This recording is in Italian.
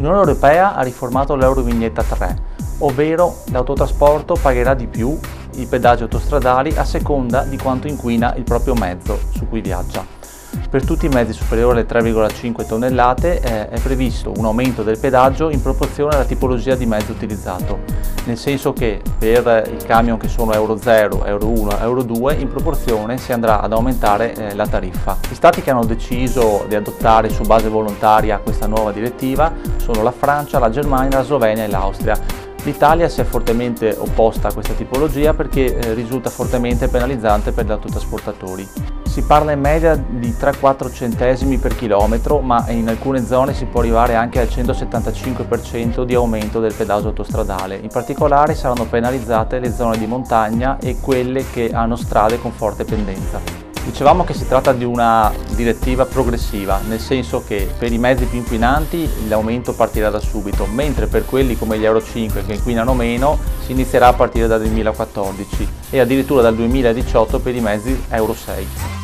L'Unione Europea ha riformato l'Eurovignetta 3, ovvero l'autotrasporto pagherà di più i pedaggi autostradali a seconda di quanto inquina il proprio mezzo su cui viaggia. Per tutti i mezzi superiori alle 3,5 tonnellate è previsto un aumento del pedaggio in proporzione alla tipologia di mezzo utilizzato, nel senso che per i camion che sono Euro 0, Euro 1, Euro 2 in proporzione si andrà ad aumentare la tariffa. Gli stati che hanno deciso di adottare su base volontaria questa nuova direttiva sono la Francia, la Germania, la Slovenia e l'Austria. L'Italia si è fortemente opposta a questa tipologia perché risulta fortemente penalizzante per gli autotrasportatori. Si parla in media di 3-4 centesimi per chilometro, ma in alcune zone si può arrivare anche al 175% di aumento del pedaggio autostradale. In particolare saranno penalizzate le zone di montagna e quelle che hanno strade con forte pendenza. Dicevamo che si tratta di una direttiva progressiva, nel senso che per i mezzi più inquinanti l'aumento partirà da subito, mentre per quelli come gli Euro 5 che inquinano meno si inizierà a partire dal 2014 e addirittura dal 2018 per i mezzi Euro 6.